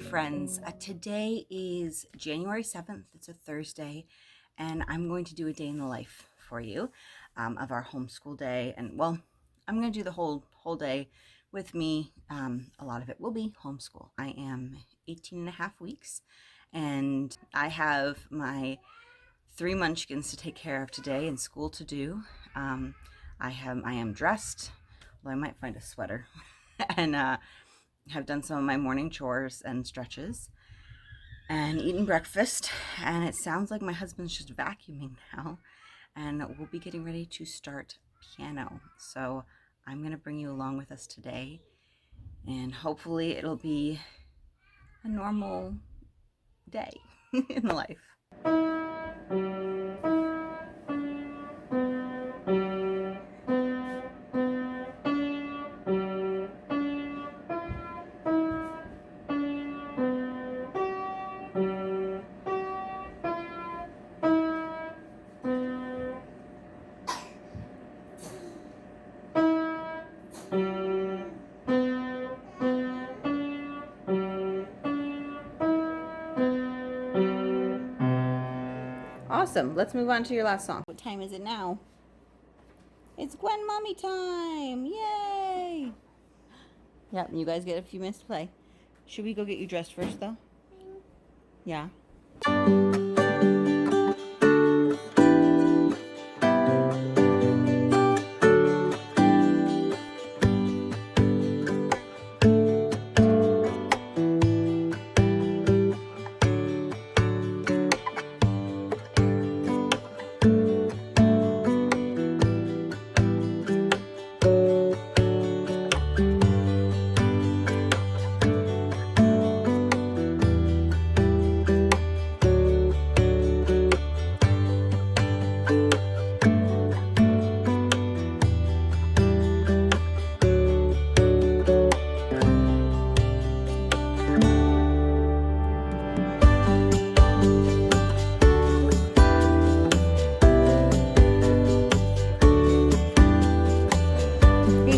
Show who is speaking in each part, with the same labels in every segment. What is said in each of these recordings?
Speaker 1: Friends, today is January 7th. It's a Thursday, and I'm going to do a day in the life for you of our homeschool day. And well, I'm going to do the whole day with me. A lot of it will be homeschool. I am 18 and a half weeks, and I have my 3 munchkins to take care of today and school to do. I am dressed, well, I might find a sweater, and have done some of my morning chores and stretches and eaten breakfast, and it sounds like my husband's just vacuuming now, and we'll be getting ready to start piano. So I'm going to bring you along with us today, and hopefully it'll be a normal day in life. Awesome. Let's move on to your last song. What time is it now? It's Gwen Mommy time. Yay! Yep, you guys get a few minutes to play. Should we go get you dressed first, though? Yeah.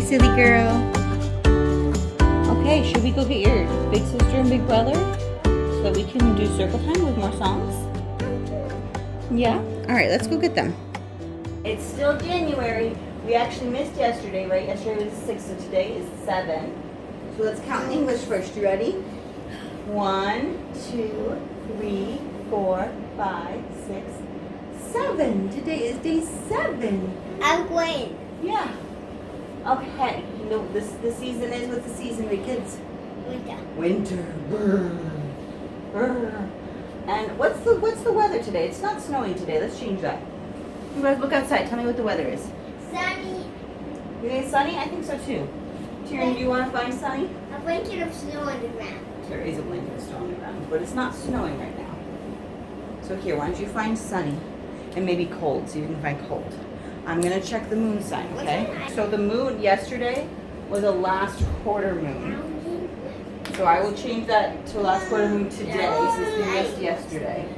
Speaker 1: Silly girl. Okay, should we go get your big sister and big brother so that we can do circle time with more songs? Yeah? Alright, let's go get them. It's still January. We actually missed yesterday, right? Yesterday was 6, so today is 7. So let's count in English first. You ready? 1, 2, 3, 4, 5, 6, 7. Today is day 7.
Speaker 2: I'm going.
Speaker 1: Yeah. Okay, you know the season is what's the season, right, kids?
Speaker 2: Winter.
Speaker 1: Winter. Brr. Brr. And what's the weather today? It's not snowing today. Let's change that. You guys look outside. Tell me what the weather is.
Speaker 2: Sunny.
Speaker 1: You think it's sunny? I think so too. Tyrion, do you want to find sunny?
Speaker 2: A blanket of snow on the ground.
Speaker 1: There is a blanket of snow on the ground, but it's not snowing right now. So here, why don't you find sunny and maybe cold, so you can find cold. I'm going to check the moon sign, okay? So the moon yesterday was a last quarter moon. So I will change that to last quarter moon today since we missed yesterday.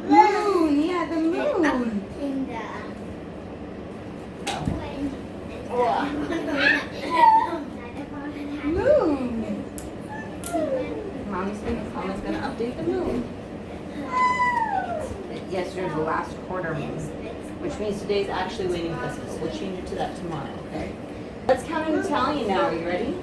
Speaker 1: Moon, yeah, the moon. Moon. Mommy's gonna update the moon. Yesterday was the last quarter moon, which means today's actually waiting Christmas. We'll change it to that tomorrow, okay? Let's count in Italian now. Are you ready?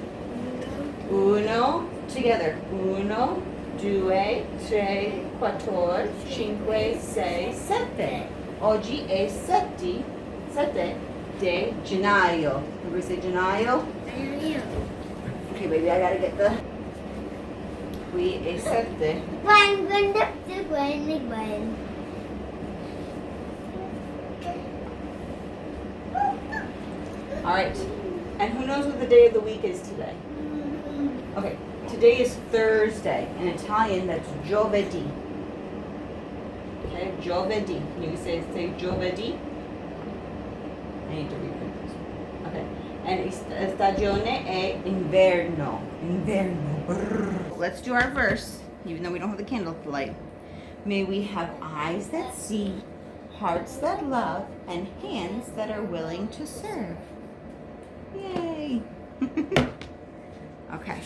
Speaker 1: Uno, together. Uno, due, tre, quattro, cinque, sei, sette. Oggi è sette de gennaio. Everybody say gennaio? Okay, baby, I gotta get the Qui e 7.
Speaker 2: Gwen.
Speaker 1: All right. And who knows what the day of the week is today? Okay. Today is Thursday. In Italian, that's giovedì. Okay, giovedì. Can you say giovedì? I need to reprint this. Okay. And stagione è inverno. Inverno. Brrr. Let's do our verse, even though we don't have the candle to light. May we have eyes that see, hearts that love, and hands that are willing to serve. Yay! Okay.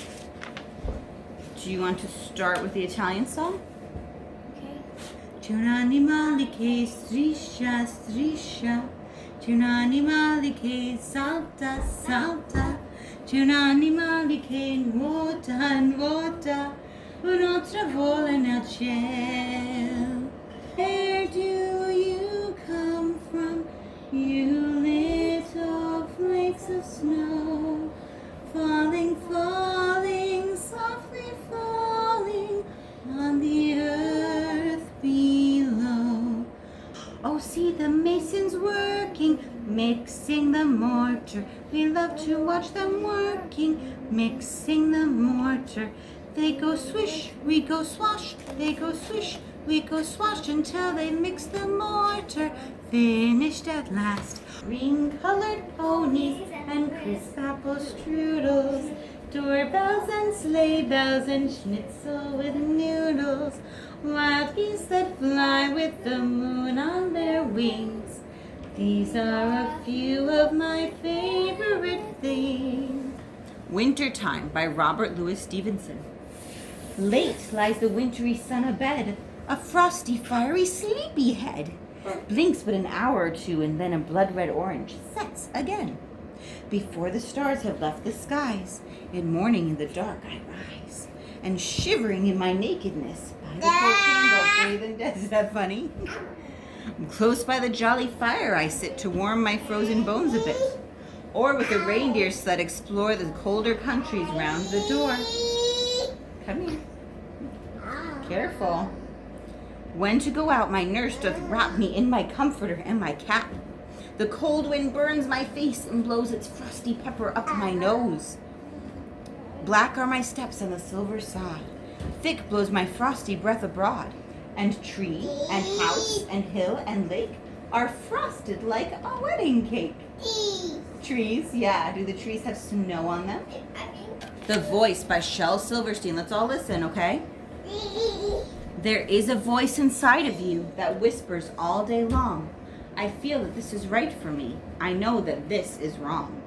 Speaker 1: Do you want to start with the Italian song?
Speaker 2: Okay.
Speaker 1: C'è un animale che striscia, striscia. C'è un animale che salta, salta. C'è un animale che nuota, nuota. Un'altra vola nel cielo. Where do you come from, you little flakes of snow? Falling, falling, softly falling on the earth below. Oh, see the masons working, mixing the mortar. We love to watch them working, mixing the mortar. They go swish, we go swash, they go swish, we go swash until they mix the mortar. Finished at last. Green-colored ponies and crisp apple strudels, doorbells and sleigh bells and schnitzel with noodles, wild geese that fly with the moon on their wings. These are a few of my favorite things. Wintertime by Robert Louis Stevenson. Late lies the wintry sun abed, a frosty, fiery sleepyhead. Blinks but an hour or two, and then a blood-red orange sets again. Before the stars have left the skies, in morning in the dark I rise, and shivering in my nakedness, by the cold candle, bathe in death. Is that funny? Close by the jolly fire I sit to warm my frozen bones a bit, or with a reindeer sled explore the colder countries round the door. Come here. Careful. When to go out, my nurse doth wrap me in my comforter and my cap. The cold wind burns my face and blows its frosty pepper up my nose. Black are my steps on the silver sod. Thick blows my frosty breath abroad. And tree and house and hill and lake are frosted like a wedding cake. Trees, yeah. Do the trees have snow on them? The Voice by Shel Silverstein. Let's all listen, okay? There is a voice inside of you that whispers all day long. I feel that this is right for me. I know that this is wrong.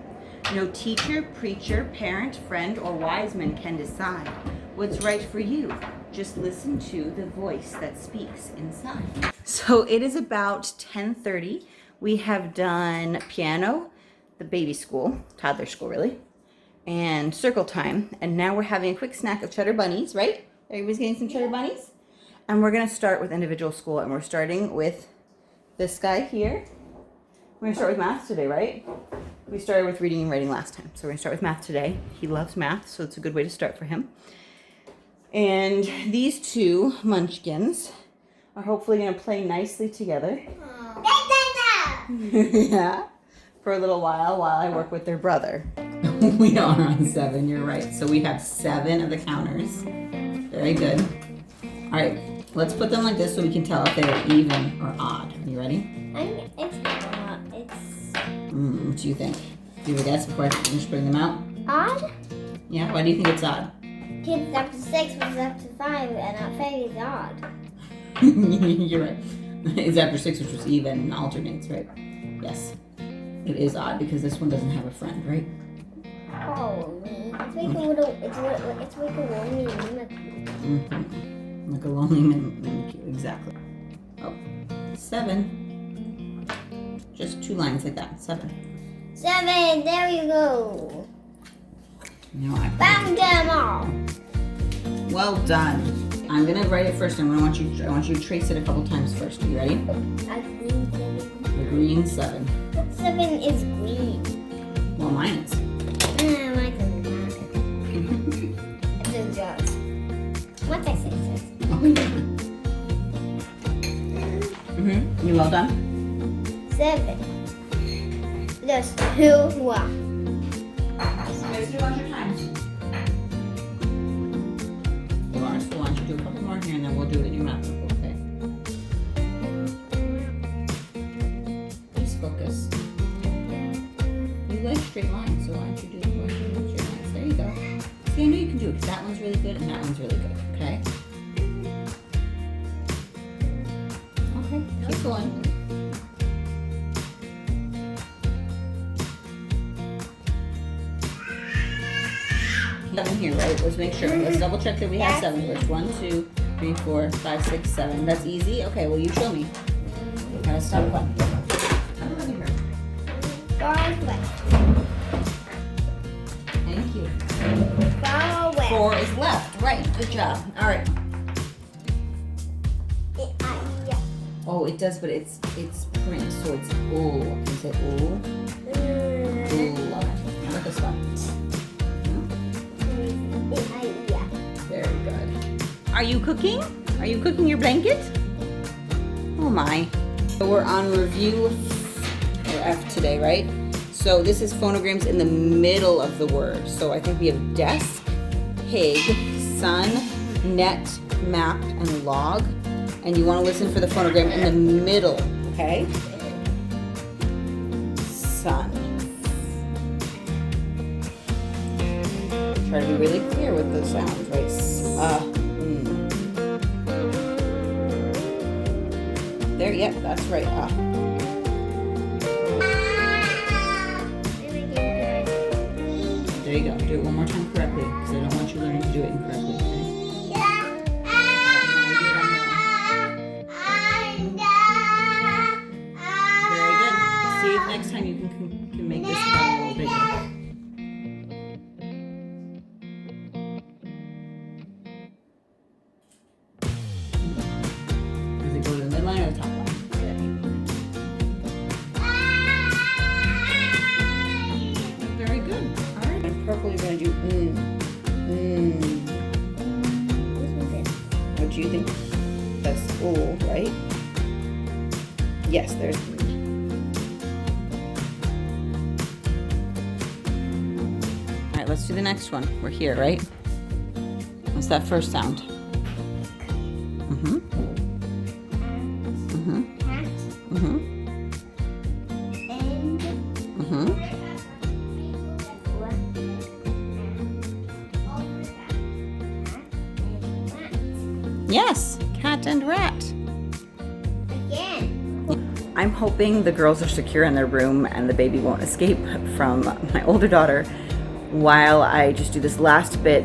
Speaker 1: No teacher, preacher, parent, friend, or wise man can decide what's right for you. Just listen to the voice that speaks inside. So it is about 10:30. We have done piano, the baby school, toddler school really, and circle time. And now we're having a quick snack of cheddar bunnies, right? Everybody's getting some cheddar bunnies? And we're gonna start with individual school, and we're starting with this guy here. We're gonna start with math today, right? We started with reading and writing last time, so we're gonna start with math today. He loves math, so it's a good way to start for him. And these two munchkins are hopefully gonna play nicely together. Yeah, for a little while I work with their brother. We are on 7, you're right. So we have 7 of the counters. Very good. All right, let's put them like this so we can tell if they're even or odd. You ready? What do you think? Do you have a guess before I finish putting them out?
Speaker 2: Odd?
Speaker 1: Yeah, why do you think it's odd?
Speaker 2: Kids up to 6 was up to 5, and at 5 is odd.
Speaker 1: You're right. It's after 6, which was even and alternates, right? Yes. It is odd because this one doesn't have a friend, right?
Speaker 2: Oh, it's like a little, it's like a lonely mimicry.
Speaker 1: Mm-hmm. Like a lonely mimicry, exactly. Oh, 7. Just 2 lines like that, 7.
Speaker 2: 7, there you go.
Speaker 1: Now I
Speaker 2: Found them all.
Speaker 1: Well done. I'm gonna write it first. I want you to trace it a couple times first. Are you ready?
Speaker 2: A green 7.
Speaker 1: The green 7.
Speaker 2: 7 is green.
Speaker 1: Well, mine is.
Speaker 2: Mine doesn't matter. It's a just.
Speaker 1: Well done.
Speaker 2: 7. There's 2 more.
Speaker 1: Let's do lunch times. You want us to lunch? Do a couple more here, and then we'll do it in your math book, okay? Please focus. You like straight lines, so why don't you do straight lines? There you go. See, I know you can do it because that one's really good and that one's really good, okay? Okay, keep going. Seven here, right? Let's make sure. Let's double check that we have 7 first. 1, 2, 3, 4, 5, 6, 7. That's easy. Okay, well you show me. Gotta stop one.
Speaker 2: Far west.
Speaker 1: Thank you.
Speaker 2: Far west.
Speaker 1: 4 is left. Right. Good job. All right.
Speaker 2: Yeah.
Speaker 1: Oh, it does, but it's print, so it's ooh. Can you say ooh? Ooh. How about this one? Very good. Are you cooking? Are you cooking your blanket? Oh my. So we're on review for F today, right? So this is phonograms in the middle of the word. So I think we have desk, pig, sun, net, map, and log. And you want to listen for the phonogram in the middle, okay? Sun. Try to be really clear with those sounds, right? There, yep, that's right. There you go. Do it one more time correctly, because I don't want you learning to do it incorrectly, okay? Very good. See if next time you can make this part a little bigger. Does it go to the midline or the top line? Very good. All right. And purple, you're going to do What do you think? That's ooh, right? Yes, there's All right, let's do the next one. We're here, right? What's that first sound? Yes, cat and rat.
Speaker 2: Again.
Speaker 1: I'm hoping the girls are secure in their room and the baby won't escape from my older daughter while I just do this last bit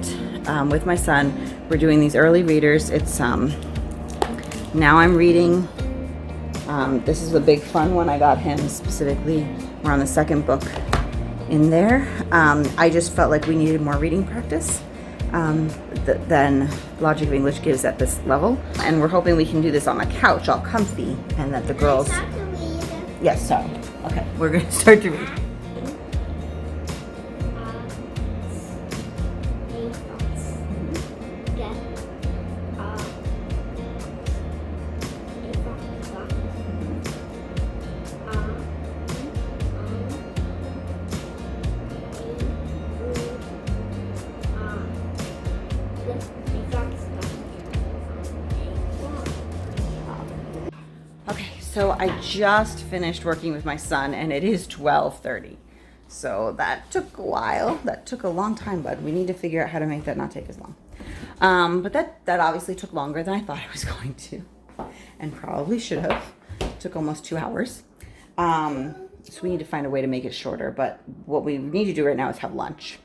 Speaker 1: with my son. We're doing these early readers. It's now I'm reading. This is a big fun one I got him specifically. We're on the second book in there. I just felt like we needed more reading practice than Logic of English gives at this level. And we're hoping we can do this on the couch all comfy and that the girls... Yes, so, okay, we're going to start to read. Okay, so I just finished working with my son and it is 12:30. So that took a while. That took a long time, bud. We need to figure out how to make that not take as long. But that obviously took longer than I thought it was going to. And probably should have. Took almost 2 hours. So we need to find a way to make it shorter. But what we need to do right now is have lunch.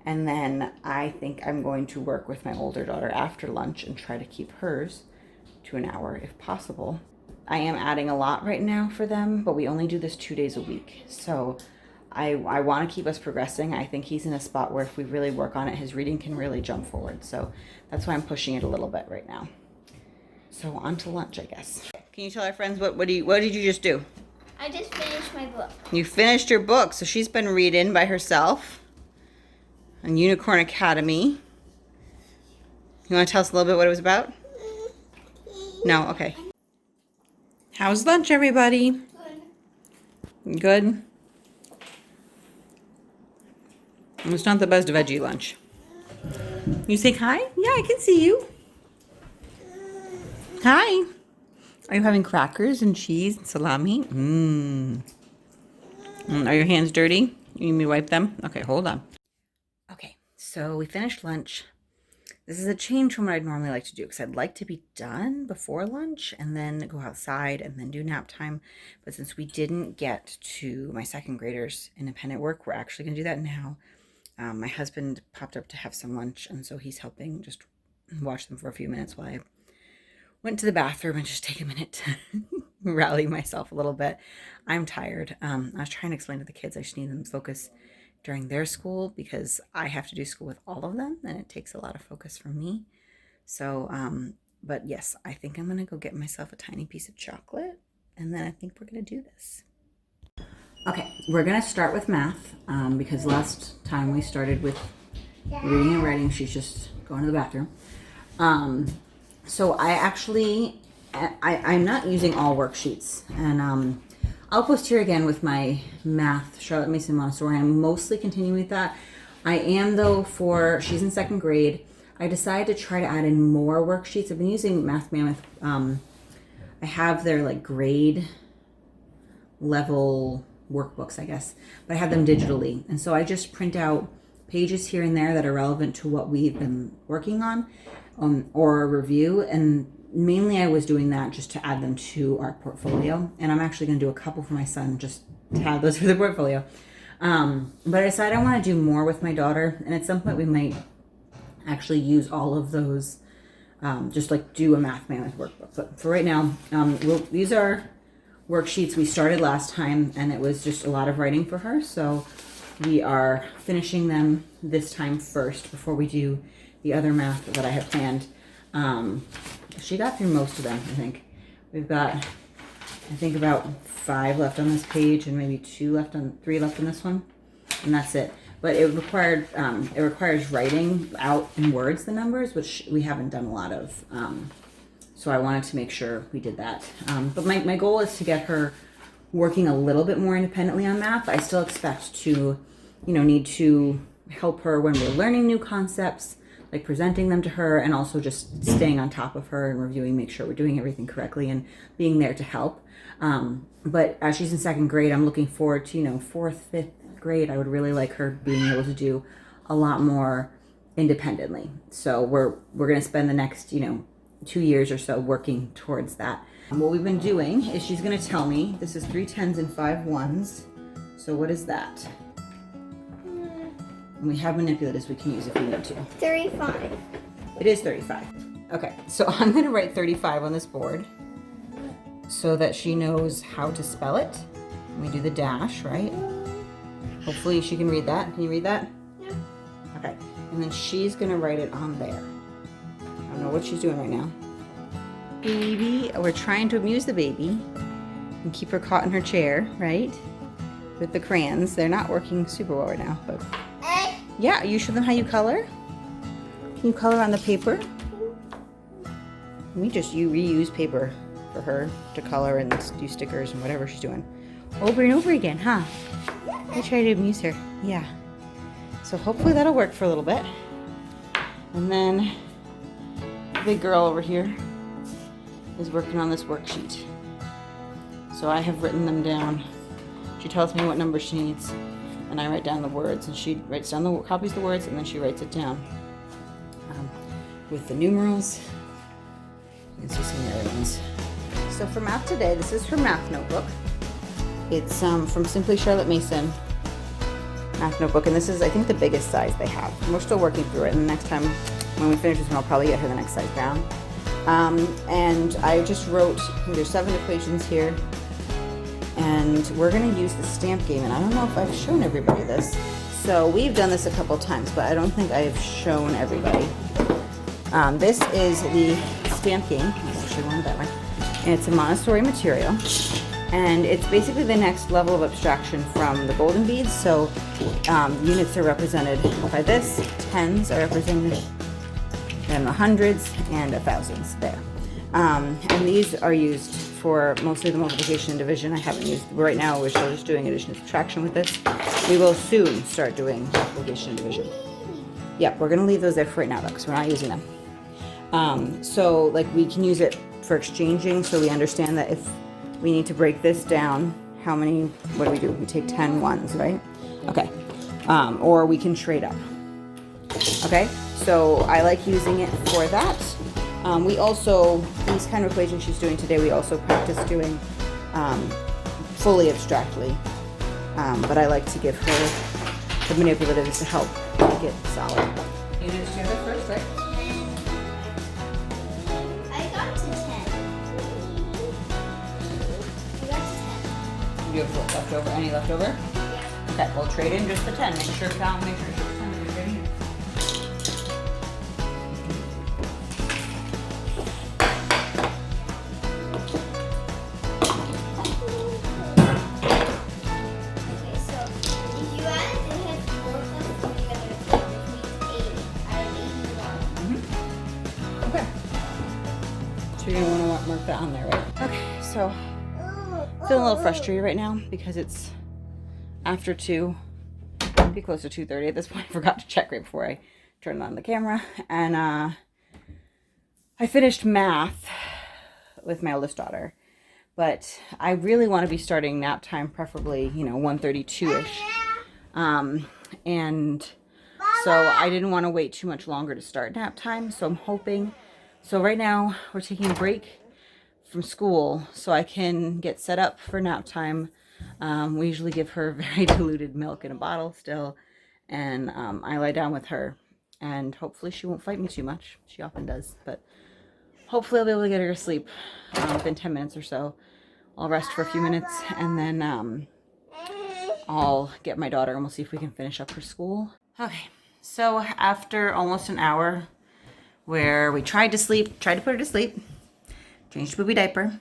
Speaker 1: And then I think I'm going to work with my older daughter after lunch and try to keep hers to an hour if possible. I am adding a lot right now for them, but we only do this 2 days a week. So I want to keep us progressing. I think he's in a spot where if we really work on it, his reading can really jump forward. So that's why I'm pushing it a little bit right now. So on to lunch, I guess. Can you tell our friends what did you just do?
Speaker 2: I just finished my book.
Speaker 1: You finished your book. So she's been reading by herself on Unicorn Academy. You want to tell us a little bit what it was about? No? Okay. How's lunch, everybody? Good. It's not the best veggie lunch. You say hi? Yeah, I can see you. Hi. Are you having crackers and cheese and salami? Are your hands dirty? You need me to wipe them? Okay, hold on. Okay, so we finished lunch. This is a change from what I'd normally like to do because I'd like to be done before lunch and then go outside and then do nap time. But since we didn't get to my second graders' independent work, we're actually going to do that now. My husband popped up to have some lunch, and so he's helping just watch them for a few minutes while I went to the bathroom and just take a minute to rally myself a little bit. I'm tired. I was trying to explain to the kids I just need them to focus during their school because I have to do school with all of them and it takes a lot of focus from me. So, but yes, I think I'm going to go get myself a tiny piece of chocolate and then I think we're going to do this. Okay, we're going to start with math because last time we started with reading and writing. She's just going to the bathroom. So I actually, I'm not using all worksheets and I'll post here again with my math, Charlotte Mason Montessori. I'm mostly continuing with that. I am though she's in second grade. I decided to try to add in more worksheets. I've been using Math Mammoth. I have their like grade level workbooks, I guess, but I have them digitally. And so I just print out pages here and there that are relevant to what we've been working on or a review. And mainly I was doing that just to add them to our portfolio. And I'm actually going to do a couple for my son just to add those for the portfolio. But I decided I want to do more with my daughter. And at some point we might actually use all of those, just like do a Math Mammoth workbook. But for right now, these are worksheets we started last time and it was just a lot of writing for her. So we are finishing them this time first before we do the other math that I have planned. She got through most of them, I think. We've got, I think about 5 left on this page and maybe 3 left on this one. And that's it. But it requires writing out in words the numbers, which we haven't done a lot of. So I wanted to make sure we did that. But my goal is to get her working a little bit more independently on math. I still expect to, need to help her when we're learning new concepts, like presenting them to her and also just staying on top of her and reviewing, make sure we're doing everything correctly and being there to help. But as she's in second grade, I'm looking forward to, 4th, 5th grade. I would really like her being able to do a lot more independently. So we're going to spend the next, 2 years or so working towards that. And what we've been doing is she's going to tell me, this is 3 10s and 5 1s. So what is that? And we have manipulators we can use if we need to.
Speaker 2: 35.
Speaker 1: It is 35. Okay, so I'm going to write 35 on this board so that she knows how to spell it. We do the dash, right? Hopefully she can read that. Can you read that?
Speaker 2: Yeah.
Speaker 1: Okay, and then she's going to write it on there. I don't know what she's doing right now. Baby, we're trying to amuse the baby and keep her caught in her chair, right? With the crayons. They're not working super well right now, but yeah, you show them how you color. Can you color on the paper? You reuse paper for her to color and do stickers and whatever she's doing. Over and over again, huh? I try to amuse her. Yeah. So hopefully that'll work for a little bit. And then the big girl over here is working on this worksheet. So I have written them down. She tells me what number she needs. And I write down the words, and she writes down copies the words, and then she writes it down with the numerals. You can see some of the other ones. So for math today, this is her math notebook. It's from Simply Charlotte Mason math notebook, and this is, I think, the biggest size they have. And we're still working through it, and next time when we finish this one, I'll probably get her the next size down. And I just wrote, there's 7 equations here. And we're going to use the stamp game, and I don't know if I've shown everybody this. So we've done this a couple times, but I don't think I have shown everybody. This is the stamp game. I'll actually want it that way. And it's a Montessori material. And it's basically the next level of abstraction from the golden beads. So units are represented by this. 10s are represented in the hundreds and 1000s there. And these are used for mostly the multiplication and division. I haven't used, right now we're still just doing addition and subtraction with this. We will soon start doing multiplication and division. Yep, we're gonna leave those there for right now though, because we're not using them. So like we can use it for exchanging, so we understand that if we need to break this down, how many, what do? We take 10 ones, right? Okay, or we can trade up. Okay, so I like using it for that. We also, these kind of equations she's doing today, we also practice doing fully abstractly. But I like to give her the manipulatives to help make it solid. You did together first, right?
Speaker 2: I got to 10. I got to 10.
Speaker 1: You have what left over? Any left over?
Speaker 2: Yeah.
Speaker 1: Okay, we'll trade in just the 10. Make sure count, make sure it's 10 that you're trading in.
Speaker 2: Okay, so if you add the head 4 plus 4 together, which means 8 out of 81.
Speaker 1: Okay. So you're gonna want to mark that on there, right? Okay, so feeling a little frustrated right now because it's after 2, maybe close to 2:30 at this point. I forgot to check right before I turned on the camera. And I finished math with my oldest daughter, but I really want to be starting nap time, preferably, 1:32-ish. And so I didn't want to wait too much longer to start nap time. So I'm hoping, so right now we're taking a break from school so I can get set up for nap time. We usually give her very diluted milk in a bottle still, and I lie down with her, and hopefully she won't fight me too much. She often does, but hopefully I'll be able to get her to sleep within 10 minutes or so. I'll rest for a few minutes, and then I'll get my daughter and we'll see if we can finish up her school. Okay, so after almost an hour where we tried to put her to sleep, changed the baby diaper,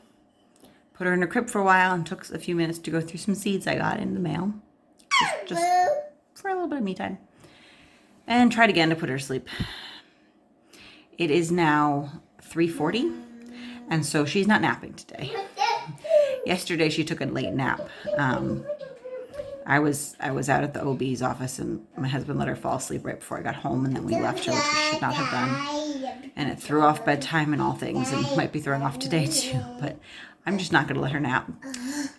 Speaker 1: put her in her crib for a while, and took a few minutes to go through some seeds I got in the mail. Just for a little bit of me time. And tried again to put her to sleep. It is now 3:40, and so she's not napping today. Yesterday she took a late nap. I was out at the OB's office, and my husband let her fall asleep right before I got home, and then we left her, which we should not have done. And it threw off bedtime and all things, and might be throwing off today too, but I'm just not going to let her nap.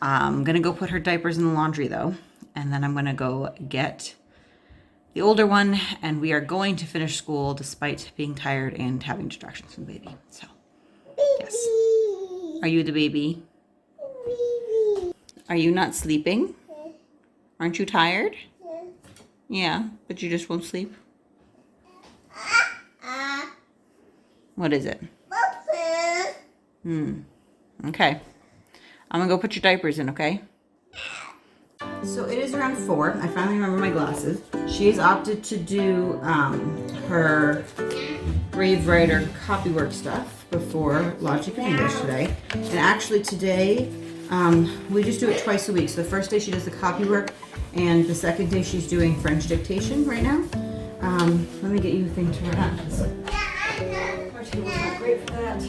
Speaker 1: I'm going to go put her diapers in the laundry though, and then I'm going to go get the older one, and we are going to finish school despite being tired and having distractions from the baby. So, yes. Are you the baby? Are you not sleeping? Aren't you tired? Yeah, but you just won't sleep? What is it? Okay. I'm gonna go put your diapers in, okay? So it is around 4. I finally remember my glasses. She has opted to do her Brave Writer copywork stuff before Logic and English today. And actually today, we just do it twice a week. So the first day she does the copywork, and the second day she's doing French dictation right now. Let me get you a thing to write. Our table's not great for that.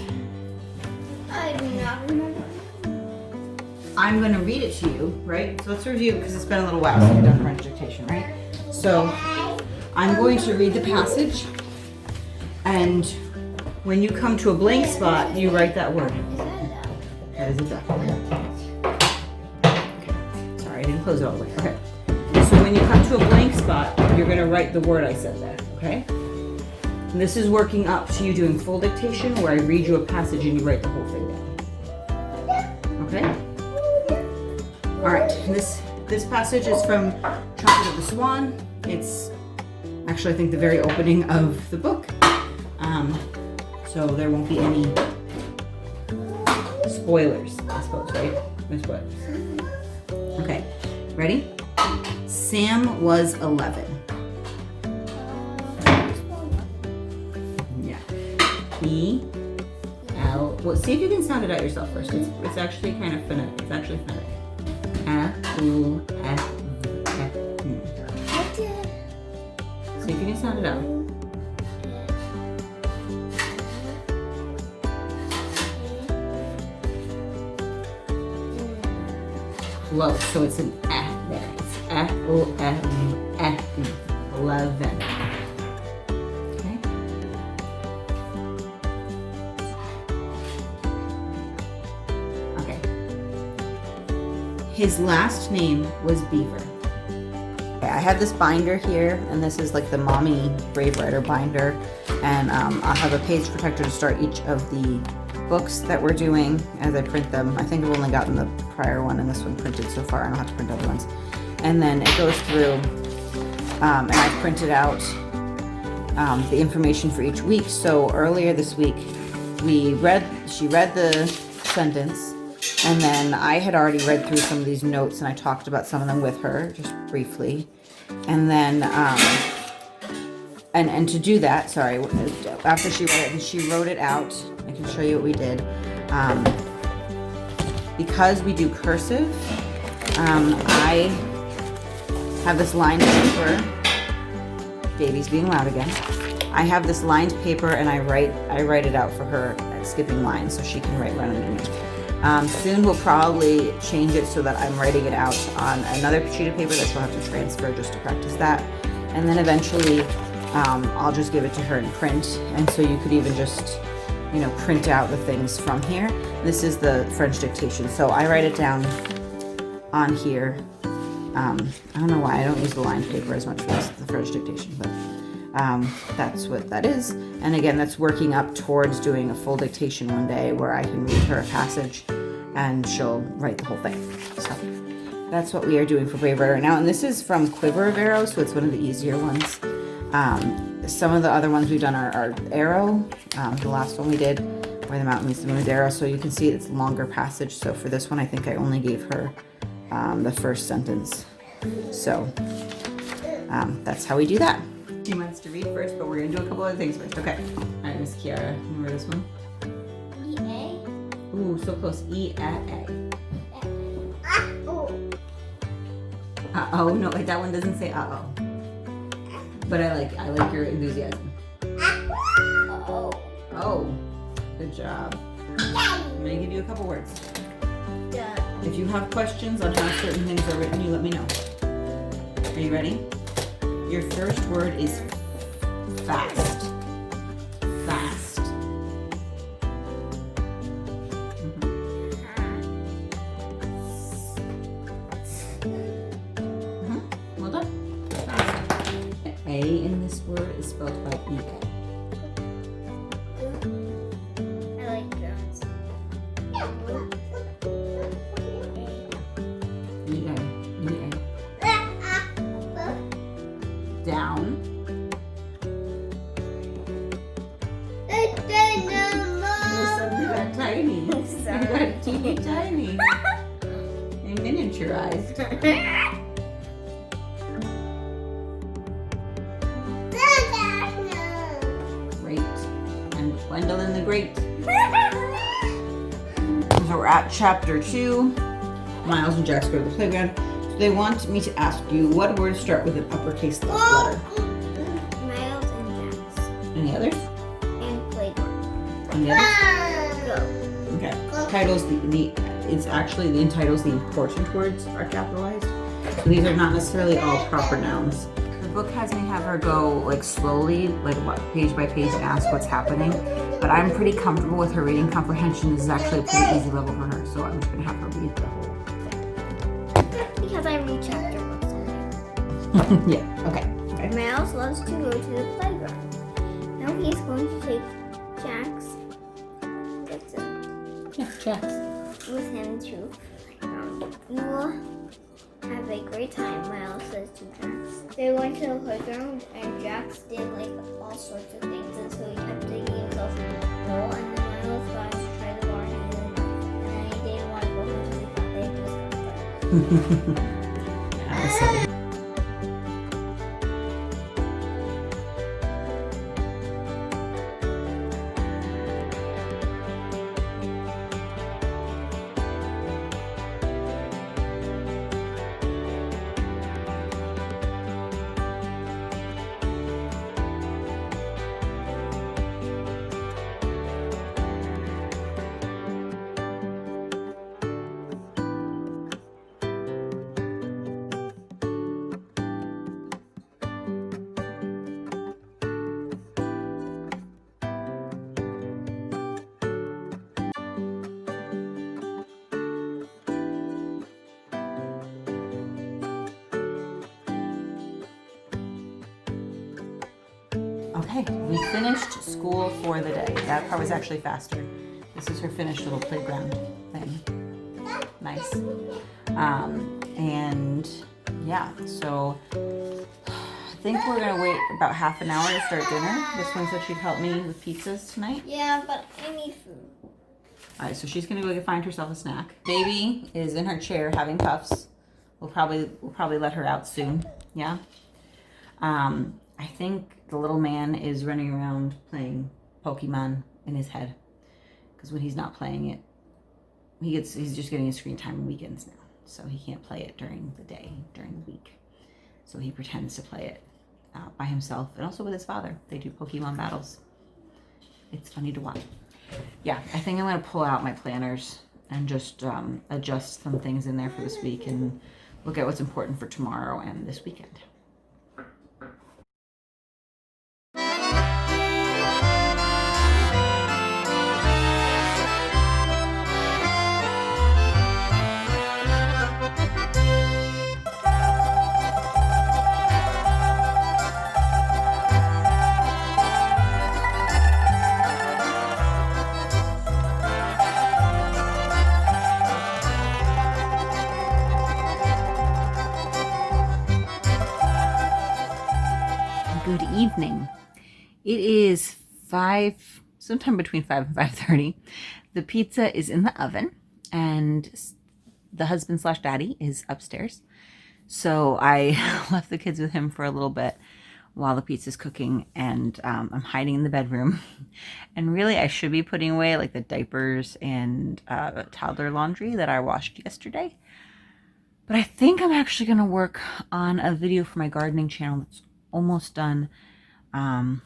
Speaker 2: I do not remember.
Speaker 1: I'm going to read it to you, right? So let's review, because it's been a little while since we've done French dictation, right? So I'm going to read the passage, and when you come to a blank spot, you write that word. That is exactly. Okay. Sorry, I didn't close it all the way. Okay. So when you come to a blank spot, you're going to write the word I said there, okay? And this is working up to you doing full dictation, where I read you a passage and you write the whole thing down. Okay? All right, this passage is from Trumpet of the Swan. It's actually, I think, the very opening of the book. So there won't be any spoilers, I suppose, right? No spoilers. Okay, ready? Sam was 11. Yeah. E-L. Well, see if you can sound it out yourself first. It's actually kind of phonetic. It's actually phonetic. A-U-F-F. See if you can sound it out. close. So it's an F there. It's F-O-F-E. 11. Okay. Okay. His last name was Beaver. Okay, I have this binder here, and this is like the Mommy Brave Writer binder. And I'll have a page protector to start each of the books that we're doing as I print them. I think I've only gotten the prior one and this one printed so far. I don't have to print other ones. And then it goes through, and I printed out the information for each week. So earlier this week, she read the sentence, and then I had already read through some of these notes, and I talked about some of them with her just briefly. And then, and to do that, sorry, after she read it, and she wrote it out. I can show you what we did. Because we do cursive, I have this lined paper. Baby's being loud again. I have this lined paper, and I write it out for her, skipping lines, so she can write right underneath. Soon we'll probably change it so that I'm writing it out on another sheet of paper that she'll have to transfer just to practice that. And then eventually I'll just give it to her in print, and so you could even just, you know, print out the things from here. This is the French dictation, so I write it down on here. I don't know why I don't use the lined paper as much for the French dictation, but that's what that is. And again, that's working up towards doing a full dictation one day where I can read her a passage and she'll write the whole thing. So that's what we are doing for Brave Writer right now. And this is from Quiver of Arrow, so it's one of the easier ones. Some of the other ones we've done are Arrow. The last one we did, Where the Mountain Meets the Moon, is Arrow. So you can see it's a longer passage. So for this one, I think I only gave her the first sentence. So that's how we do that. She wants to read first, but we're going to do a couple other things first. Okay. All right, Miss Kiara, remember this one?
Speaker 2: E-A.
Speaker 1: Ooh, so close. E-A-A. Uh-oh. No, that one doesn't say uh-oh. But I like your enthusiasm.
Speaker 2: Uh-oh.
Speaker 1: Oh, good job. I'm going to give you a couple words.
Speaker 2: Duh.
Speaker 1: If you have questions on how certain things are written, you let me know. Are you ready? Your first word is fast. Fast. Well done. A in this word is spelled by E.
Speaker 2: I like drones.
Speaker 1: E-A. E-A. Down. Suddenly got tiny. You got teeny tiny. And miniaturized. Great. And Gwendolyn the Great. So we're at chapter 2. Miles and Jax go to the playground. So they want me to ask you what words start with an uppercase left letter.
Speaker 2: Miles and Jax.
Speaker 1: Any others?
Speaker 2: And playground.
Speaker 1: Any others?
Speaker 2: Go.
Speaker 1: Okay. Titles, it's actually the important words are capitalized. So these are not necessarily all proper nouns. The book has me have her go like slowly, like page by page, and ask what's happening. But I'm pretty comfortable with her reading comprehension. This is actually a pretty easy level for her, so I'm just gonna have her read the whole thing.
Speaker 2: Because I read chapter books only.
Speaker 1: Yeah. Okay.
Speaker 2: Miles loves to go to the playground. Now he's going to take Jax. That's it.
Speaker 1: Yeah, Jax.
Speaker 2: With him too. We will have a great time, Miles says to Jax. They went to the playground and Jax did like all sorts of things, and so he kept digging himself a hole, and then Miles got to try the barn, and then he didn't want to go home because he thought they just got there.
Speaker 1: Yeah, silly. Okay, we finished school for the day. That part was actually faster. This is her finished little playground thing. Nice. And yeah, so I think we're gonna wait about half an hour to start dinner. This one said she'd help me with pizzas tonight.
Speaker 2: Yeah, but I need food.
Speaker 1: All right, so she's gonna go find herself a snack. Baby is in her chair having puffs. We'll probably let her out soon. Yeah. I think the little man is running around playing Pokemon in his head, because when he's not playing it, he's just getting his screen time on weekends now, so he can't play it during the day, during the week. So he pretends to play it by himself, and also with his father. They do Pokemon battles. It's funny to watch. Yeah, I think I'm gonna pull out my planners and just adjust some things in there for this week and look at what's important for tomorrow and this weekend. Good evening. It is sometime between 5 and 5:30. The pizza is in the oven and the husband / daddy is upstairs. So I left the kids with him for a little bit while the pizza's cooking, and I'm hiding in the bedroom. And really I should be putting away like the diapers and toddler laundry that I washed yesterday. But I think I'm actually going to work on a video for my gardening channel that's almost done on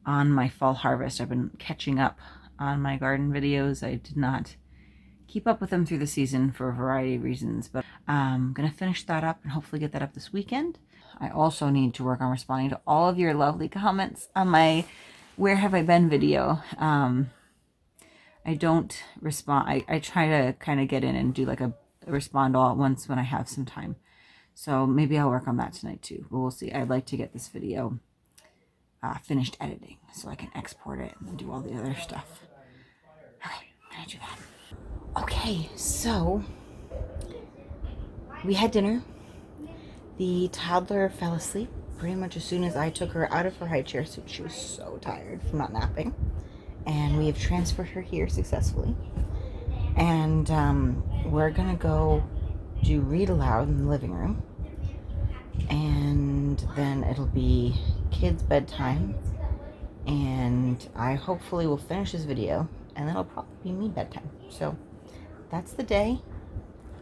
Speaker 1: my fall harvest. I've been catching up on my garden videos. I did not keep up with them through the season for a variety of reasons, but I'm gonna finish that up and hopefully get that up this weekend. I also need to work on responding to all of your lovely comments on my Where Have I Been video. I don't respond. I try to kind of get in and do like a respond all at once when I have some time. So maybe I'll work on that tonight too, but we'll see. I'd like to get this video finished editing so I can export it and then do all the other stuff. Okay, I'm gonna do that. Okay, so we had dinner. The toddler fell asleep pretty much as soon as I took her out of her high chair suit. She was so tired from not napping. And we have transferred her here successfully. And we're gonna go do read aloud in the living room, and then it'll be kids bedtime, and I hopefully will finish this video, and then it'll probably be me bedtime. So that's the day.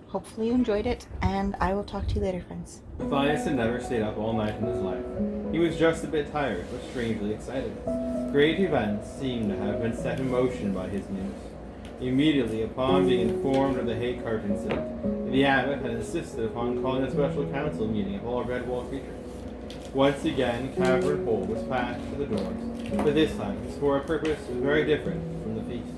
Speaker 1: Hopefully you enjoyed it, and I will talk to you later, friends.
Speaker 3: Matthias had never stayed up all night in his life. He was just a bit tired, but strangely excited. Great events seemed to have been set in motion by his news. Immediately upon being informed of the hay cart incident, the abbot had insisted upon calling a special council meeting of all red wall creatures. Once again, Cavern Hole was passed to the doors, but this time for a purpose very different from the feast.